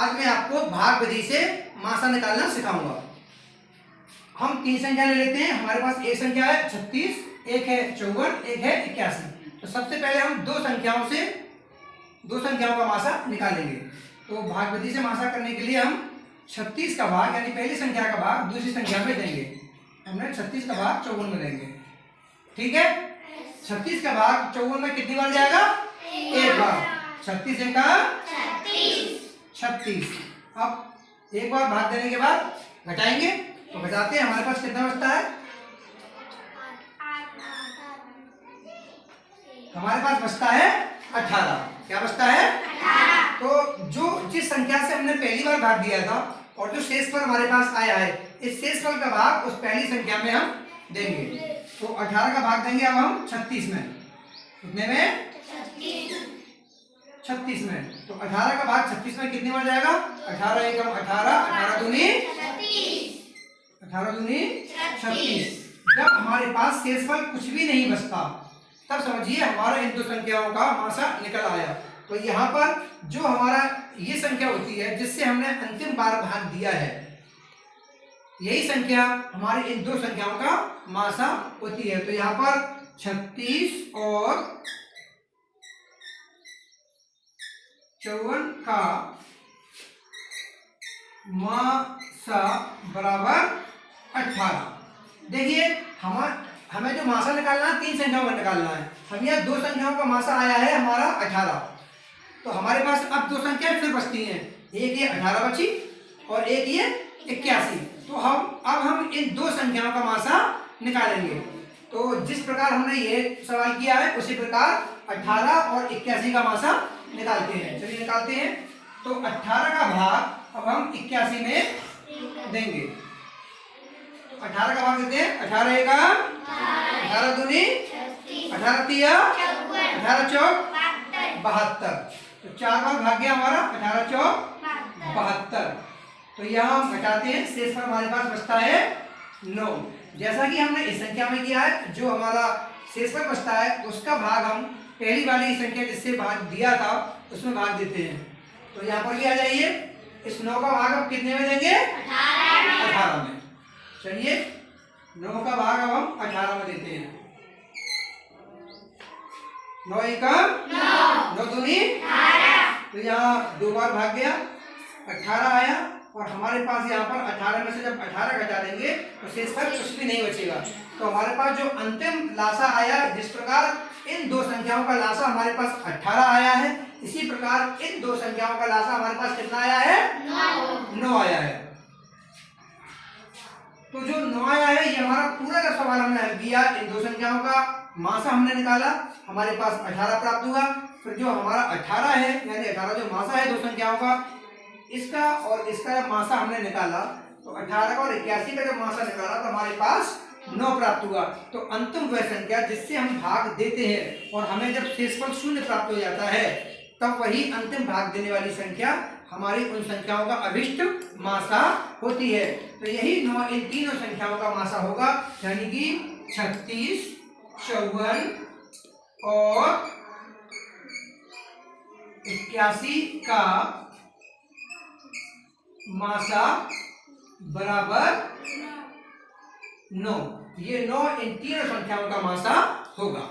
आज मैं आपको भाग विधि से मासा निकालना सिखाऊंगा। हम 3 संख्या ले लेते हैं। हमारे पास एक संख्या है 36, एक है 54, एक है 81। तो सबसे पहले हम दो संख्याओं का मासा निकालेंगे। तो भाग विधि से मासा करने के लिए हम 36 का भाग यानी पहली संख्या का भाग दूसरी संख्या में देंगे। हमने 36 का भाग 54 में देंगे। ठीक है, 36 का भाग 54 में कितनी बार जाएगा? एक बार। 36 एक 36। अब एक बार भाग देने के बाद घटाएंगे, तो घटाते हैं। हमारे पास कितना बचता है? हमारे पास बचता है 18। क्या बचता है? 18। तो जिस संख्या से हमने पहली बार भाग दिया था और जो शेषफल हमारे पास आया है, इस शेषफल का भाग उस पहली संख्या में हम देंगे। तो 18 का भाग देंगे अब हम 36 में। कितने में? 36 में। तो 18 का भाग 36 में कितनी बार जाएगा? 18 एक 18, 18 दूनी 36। जब हमारे पास शेषफल कुछ भी नहीं बचता, तब समझिए हमारा इन दो संख्याओं का मासा निकल आया। तो यहाँ पर जो हमारा ये संख्या होती है जिससे हमने अंतिम बार भाग दिया है, यही संख्या हमारी इन दो संख्याओं का मासा होती है। तो यहाँ पर 36 और 54 का मासा बराबर 18। देखिए हमें जो मासा निकालना है 3 संख्याओं का निकालना है। हम यहाँ 2 संख्याओं का मासा आया है हमारा 18। तो हमारे पास अब 2 संख्या फिर बचती हैं। एक ये 18 बची और एक ये 81। तो अब हम इन 2 संख्याओं का मासा निकालेंगे। तो जिस प्रकार हमने ये सवाल किया है उसी प्रकार 18 और 81 का मासा निकालते हैं। चलिए निकालते हैं। तो 18 का भाग अब हम 81 में देंगे। 18 का भाग देते हैं। 18 एक 18 दूनी 18 तिया 18 चौक 72। तो 4 बार भाग गया हमारा 18 चौक 72। तो यहाँ हम घटाते हैं। शेषफल हमारे पास बचता है 9। जैसा कि हमने इस संख्या में किया है, जो हमारा शेषफल बचता है उसका भाग हम पहली वाली संख्या जिससे भाग दिया था उसमें भाग देते हैं। तो यहाँ पर भी आ जाइए। इस 9 का भाग अब कितने में देंगे? 18 में। चलिए 9 का भाग अब हम 18 में देते हैं। 9 एक 9 दूनी 18। तो यहाँ 2 बार भाग गया 18 आया और हमारे पास यहाँ पर 18 में से जब 18 घटा देंगे तो शेषफल कुछ भी नहीं बचेगा। तो हमारे पास जो अंतिम लासा आया, जिस प्रकार इन 2 संख्याओं का लासा हमारे पास 18 आया है, इसी प्रकार इन 2 संख्याओं का लासा हमारे पास कितना आया है? 9 आया है। तो जो 9 आया है ये हमारा पूरा का सवाल हमने हल किया। इन 2 संख्याओं का मासा हमने निकाला, हमारे पास 18 प्राप्त हुआ। फिर जो हमारा 18 है यानी 18 जो मासा है 2 संख्याओं का, इसका और इसका मासा हमने निकाला। तो 18 का और 81 का जब मासा निकाला तो हमारे पास 9 प्राप्त हुआ। तो अंतिम वह संख्या जिससे हम भाग देते हैं और हमें जब शेषफल 0 प्राप्त हो जाता है, तब वही अंतिम भाग देने वाली संख्या हमारी उन संख्याओं का अभिष्ट मासा होती है। तो यही इन तीनों संख्याओं का मासा होगा, यानी कि 36, 54 और 81 का मासा बराबर 9। ये 9 इन तीनों संख्याओं का मासा होगा।